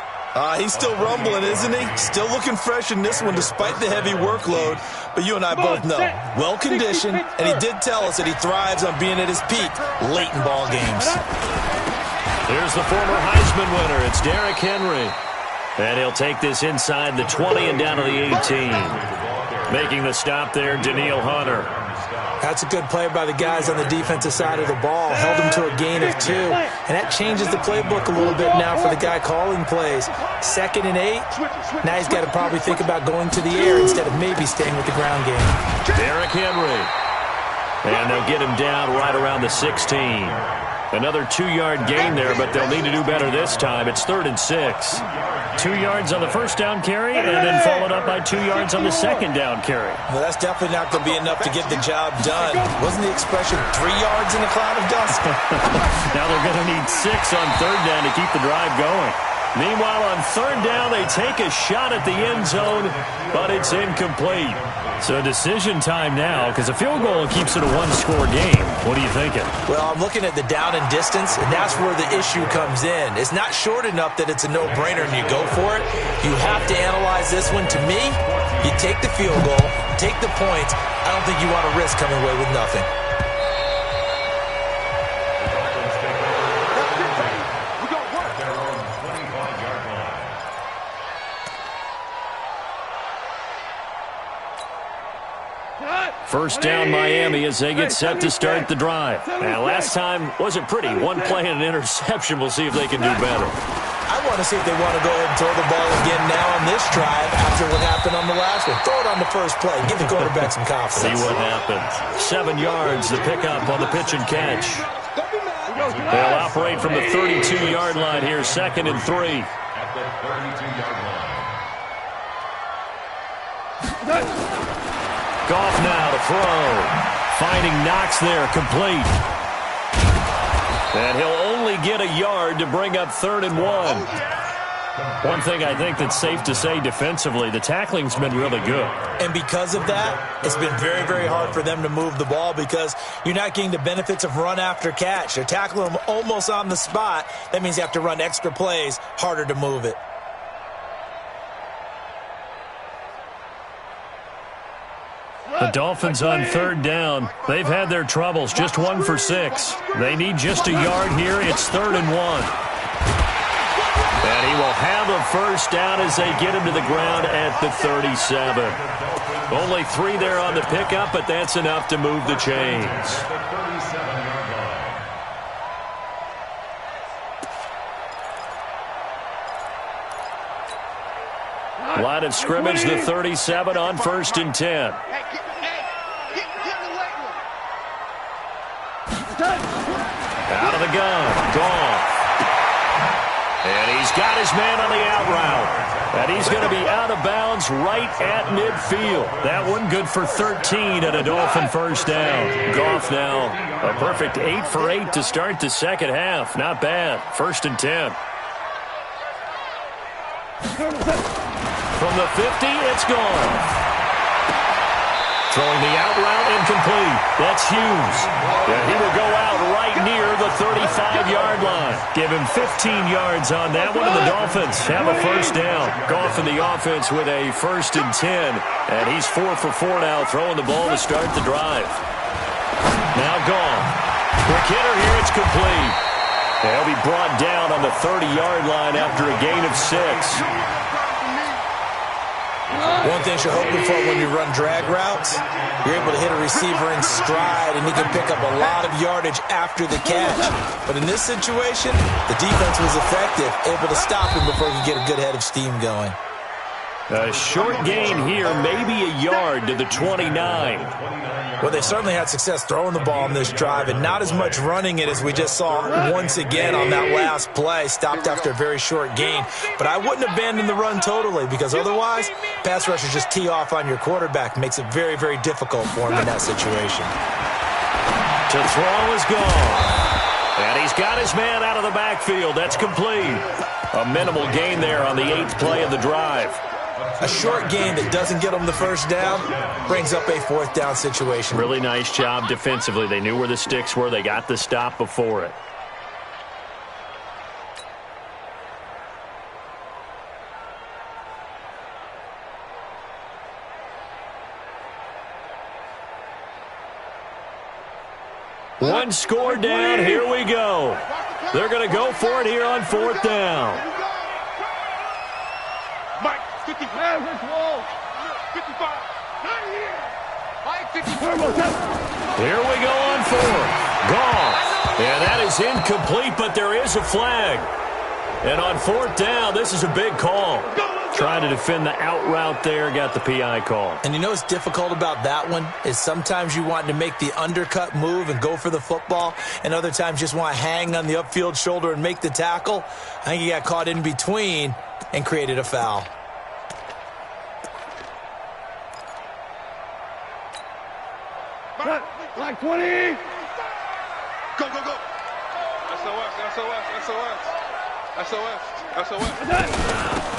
He's still rumbling, isn't he? Still looking fresh in this one despite the heavy workload. But you and I both know, well-conditioned, and he did tell us that he thrives on being at his peak late in ball games. Here's the former Heisman winner. It's Derrick Henry. And he'll take this inside the 20 and down to the 18. Making the stop there, Danielle Hunter. That's a good play by the guys on the defensive side of the ball. Held him to a gain of 2. And that changes the playbook a little bit now for the guy calling plays. 2nd and 8. Now he's got to probably think about going to the air instead of maybe staying with the ground game. Derrick Henry. And they'll get him down right around the 16. Another 2-yard gain there, but they'll need to do better this time. It's 3rd and 6. 2 yards on the first down carry, and then followed up by 2 yards on the second down carry. Well, that's definitely not going to be enough to get the job done. Wasn't the expression 3 yards in a cloud of dust? Now they're going to need 6 on 3rd down to keep the drive going. Meanwhile, on 3rd down, they take a shot at the end zone, but it's incomplete. So decision time now, because a field goal keeps it a 1-score game. What are you thinking? Well, I'm looking at the down and distance, and that's where the issue comes in. It's not short enough that it's a no-brainer and you go for it. You have to analyze this one. To me, you take the field goal, take the points. I don't think you want to risk coming away with nothing. First down Miami as they get set to start the drive. And last time wasn't pretty. One play and an interception. We'll see if they can do better. I want to see if they want to go ahead and throw the ball again now on this drive after what happened on the last one. Throw it on the first play. Give the quarterback some confidence. See what happens. 7 yards, the pickup on the pitch and catch. They'll operate from the 32-yard line here, 2nd and 3. At the 32-yard line. Goff now to throw. Finding Knox there, complete. And he'll only get a yard to bring up 3rd and 1. One thing I think that's safe to say defensively, the tackling's been really good. And because of that, it's been very, very hard for them to move the ball because you're not getting the benefits of run after catch. They're tackling them almost on the spot. That means you have to run extra plays, harder to move it. The Dolphins on third down. They've had their troubles, just 1 for 6. They need just a yard here. It's 3rd and 1. And he will have a first down as they get him to the ground at the 37. Only 3 there on the pickup, but that's enough to move the chains. Line of scrimmage, the 37 on 1st and 10. Out of the gun, Goff. And he's got his man on the out route. And he's going to be out of bounds right at midfield. That one good for 13 and a Dolphin first down. Goff now a perfect 8 for 8 to start the second half. Not bad. 1st and 10. From the 50, it's gone. Throwing the out route incomplete. That's Hughes. And he will go out right near the 35-yard line. Give him 15 yards on that one, and the Dolphins have a first down. Goff in the offense with a 1st and 10. And he's 4 for 4 now, throwing the ball to start the drive. Now Goff. Quick hitter here, it's complete. And he'll be brought down on the 30-yard line after a gain of 6. One thing you're hoping for when you run drag routes, you're able to hit a receiver in stride, and he can pick up a lot of yardage after the catch. But in this situation, the defense was effective, able to stop him before he could get a good head of steam going. A short gain here, maybe a yard to the 29. Well, they certainly had success throwing the ball on this drive, and not as much running it as we just saw once again on that last play. Stopped after a very short gain. But I wouldn't abandon the run totally, because otherwise, pass rushers just tee off on your quarterback. Makes it very, very difficult for him in that situation. To throw is gone. And he's got his man out of the backfield. That's complete. A minimal gain there on the 8th play of the drive. A short gain that doesn't get them the first down brings up a 4th down situation. Really nice job defensively. They knew where the sticks were. They got the stop before it. One score down. Here we go. They're going to go for it here on 4th down. Mike, 55. 55. Mike, 55. Here we go on 4th. Goff. And that is incomplete, but there is a flag. And on 4th down, this is a big call. Trying to defend the out route there, got the PI call. And you know what's difficult about that one is sometimes you want to make the undercut move and go for the football, and other times just want to hang on the upfield shoulder and make the tackle. I think he got caught in between and created a foul. Like 20. Go, go, go. SOS, SOS, SOS. SOS, SOS.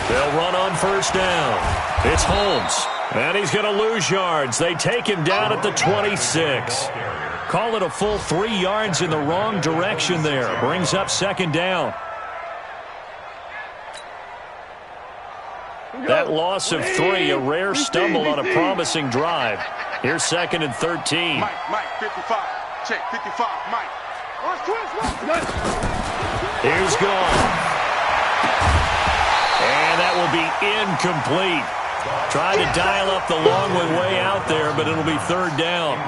They'll run on 1st down. It's Holmes. And he's going to lose yards. They take him down at the 26. Call it a full 3 yards in the wrong direction there. Brings up 2nd down. That loss of 3, a rare stumble on a promising drive. Here's 2nd and 13. Mike, 55. Check, 55, Mike. Here's Goff. And that will be incomplete. Trying to dial up the long one way out there, but it'll be 3rd down.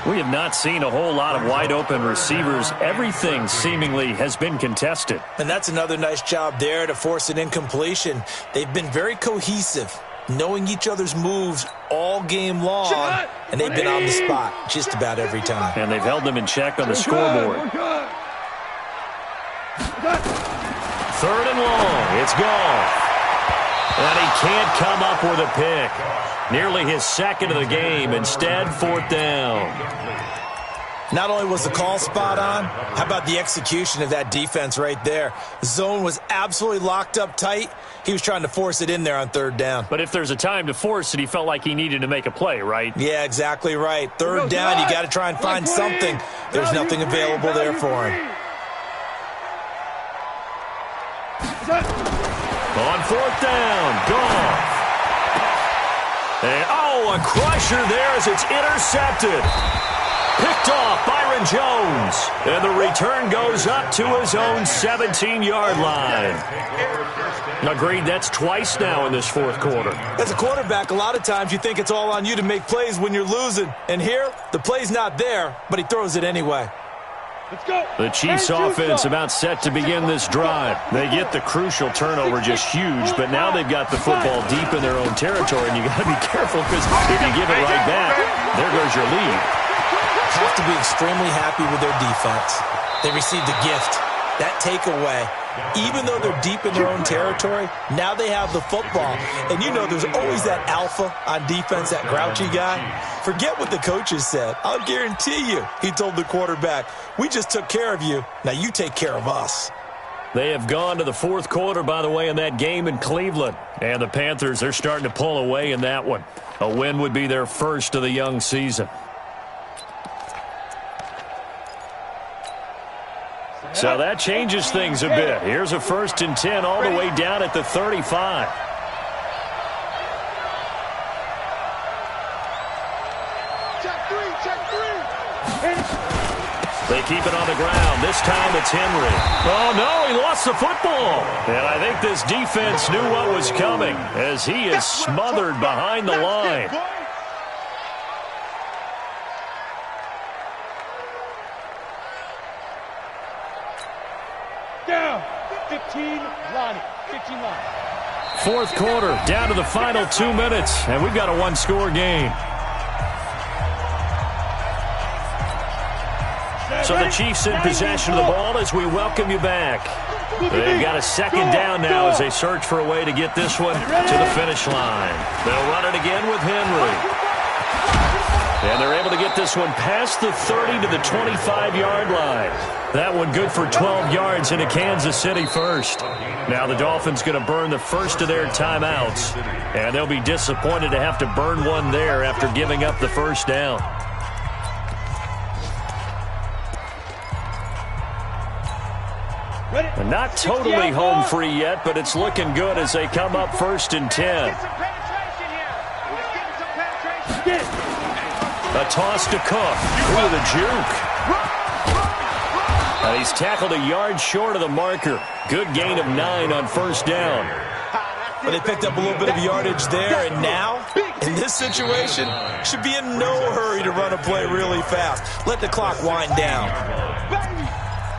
We have not seen a whole lot of wide-open receivers. Everything seemingly has been contested. And that's another nice job there to force an incompletion. They've been very cohesive, knowing each other's moves all game long, and they've been on the spot just about every time. And they've held them in check on the scoreboard. 3rd and long. It's Goff. And he can't come up with a pick. Nearly his 2nd of the game. Instead, 4th down. Not only was the call spot on, how about the execution of that defense right there? The zone was absolutely locked up tight. He was trying to force it in there on third down. But if there's a time to force it, he felt like he needed to make a play, right? Yeah, exactly right. Third down, you got to try and find something. There's nothing available there for him. On fourth down, Goff. And, a crusher there as it's intercepted. Picked off Byron Jones. And the return goes up to his own 17-yard line. Agreed, that's twice now in this fourth quarter. As a quarterback, a lot of times you think it's all on you to make plays when you're losing. And here, the play's not there, but he throws it anyway. Let's go. The Chiefs offense about set to begin this drive. They get the crucial turnover just huge, but now they've got the football deep in their own territory, and you got to be careful because if you give it right back, there goes your lead. Have to be extremely happy with their defense. They received a gift. That takeaway, even though they're deep in their own territory, now they have the football. And you know there's always that alpha on defense, that grouchy guy. Forget what the coaches said. I'll guarantee you, he told the quarterback, we just took care of you. Now you take care of us. They have gone to the fourth quarter, by the way, in that game in Cleveland. And the Panthers, they're starting to pull away in that one. A win would be their first of the young season. So that changes things a bit. Here's a 1st and 10 all the way down at the 35. Check three. They keep it on the ground. This time it's Henry. Oh, no, he lost the football. And I think this defense knew what was coming as he is smothered behind the line. Down. 15 line. 15 line. Fourth quarter, down to the final 2 minutes, and we've got a one-score game. So the Chiefs in possession of the ball as we welcome you back. They've got a second down now as they search for a way to get this one to the finish line. They'll run it again with Henry. And they're able to get this one past the 30 to the 25-yard line. That one good for 12 yards into Kansas City first. Now the Dolphins going to burn the first of their timeouts. And they'll be disappointed to have to burn one there after giving up the first down. And not totally home free yet, but it's looking good as they come up 1st and 10. A toss to Cook. Ooh, the juke. And he's tackled a yard short of the marker. Good gain of 9 on first down. But they picked up a little bit of yardage there, and now, in this situation, should be in no hurry to run a play really fast. Let the clock wind down.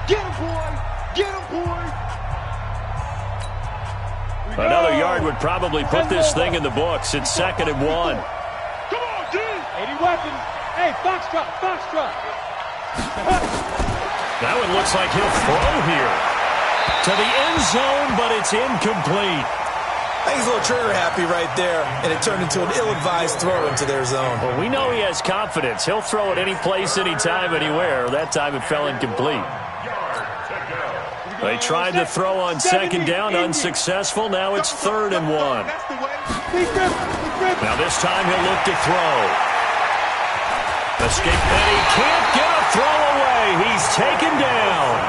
Get him, boy. Get him, boy. Another yard would probably put this thing in the books. It's 2nd and 1. Come on, dude. 80 weapons. Hey, Foxtrot, Foxtrot. That one looks like he'll throw here. To the end zone, but it's incomplete. I think he's a little trigger happy right there, and it turned into an ill-advised throw into their zone. Well, we know he has confidence. He'll throw it any place, anytime, anywhere. That time it fell incomplete. They tried to throw on 2nd down, unsuccessful. Now it's 3rd and 1. Now this time he'll look to throw. Escape, and he can't get a throw away. He's taken down.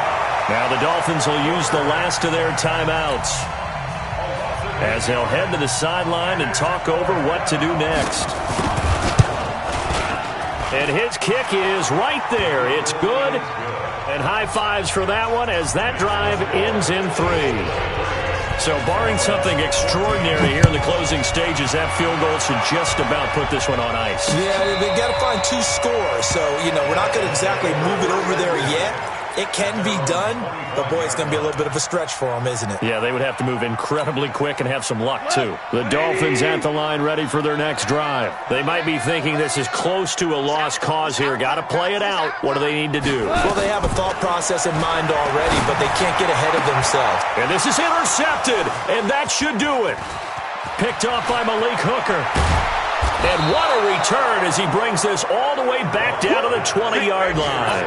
Now the Dolphins will use the last of their timeouts as they'll head to the sideline and talk over what to do next. And his kick is right there. It's good. And high fives for that one as that drive ends in 3. So barring something extraordinary here in the closing stages, that field goal should just about put this one on ice. Yeah, they got to find 2 scores. So, we're not going to exactly move it over there yet. It can be done, but boy, it's going to be a little bit of a stretch for them, isn't it? Yeah, they would have to move incredibly quick and have some luck, too. The Dolphins at the line ready for their next drive. They might be thinking this is close to a lost cause here. Got to play it out. What do they need to do? Well, they have a thought process in mind already, but they can't get ahead of themselves. And this is intercepted, and that should do it. Picked off by Malik Hooker. And what a return as he brings this all the way back down to the 20-yard line.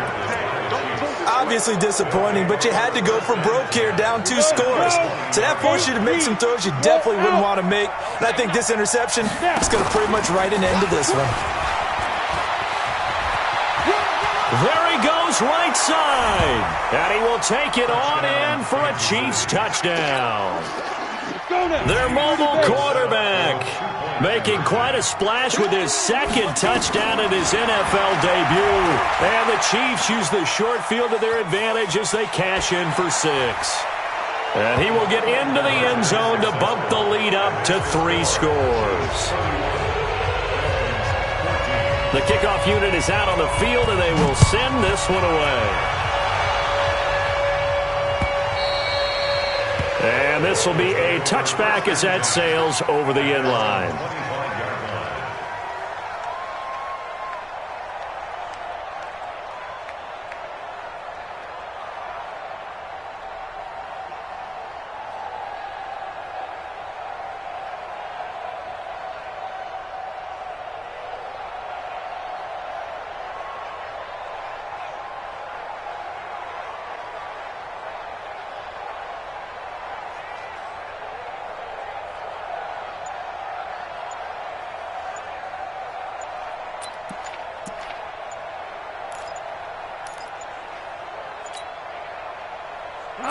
Obviously disappointing, but you had to go for broke here, down 2 scores. So that forced you to make some throws you definitely wouldn't want to make. And I think this interception is going to pretty much write an end to this one. There he goes, right side. And he will take it on in for a Chiefs touchdown. Their mobile quarterback making quite a splash with his second touchdown in his NFL debut. And the Chiefs use the short field to their advantage as they cash in for 6. And he will get into the end zone to bump the lead up to 3 scores. The kickoff unit is out on the field, and they will send this one away. And this will be a touchback as that sails over the end line.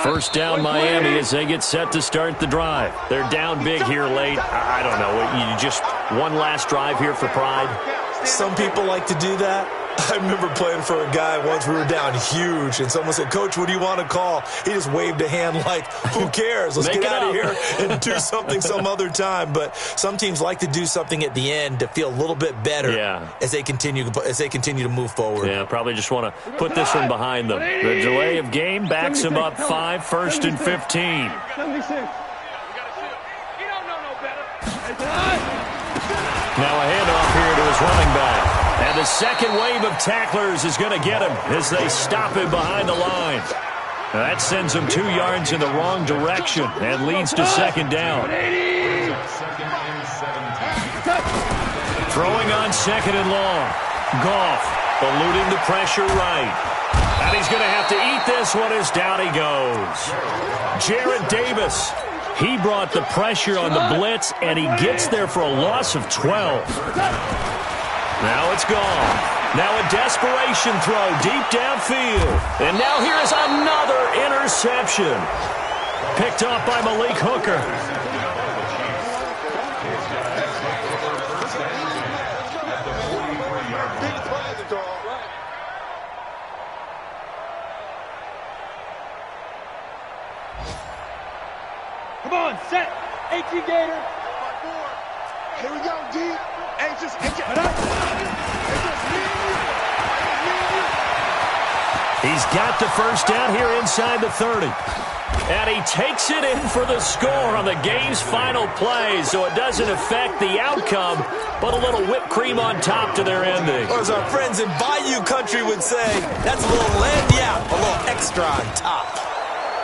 First down, Miami, as they get set to start the drive. They're down big here late. I don't know. You just one last drive here for pride? Some people like to do that. I remember playing for a guy once. We were down huge, and someone said, "Coach, what do you want to call?" He just waved a hand like, who cares? Let's get out of here and do something some other time. But some teams like to do something at the end to feel a little bit better as they continue to move forward. Yeah, probably just want to put this one behind them. The delay of game backs them up 5, 1st and 15. Now a handoff here to his running back. And the second wave of tacklers is going to get him as they stop him behind the line. That sends him 2 yards in the wrong direction and leads to second down. Throwing on second and long. Goff eluding the pressure right. And he's going to have to eat this one as down he goes. Jarrett Davis. He brought the pressure on the blitz, and he gets there for a loss of 12. Now it's gone. Now a desperation throw deep downfield. And now here is another interception. Picked off by Malik Hooker. Come on, set. AT Gator. Here we go, D. Anxious. He's got the first down here inside the 30. And he takes it in for the score on the game's final play, so it doesn't affect the outcome, but a little whipped cream on top to their ending. Or as our friends in Bayou Country would say, that's a little a little extra on top.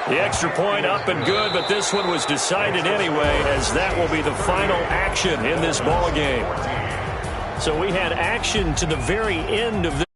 The extra point up and good, but this one was decided anyway, as that will be the final action in this ball game. So we had action to the very end of this.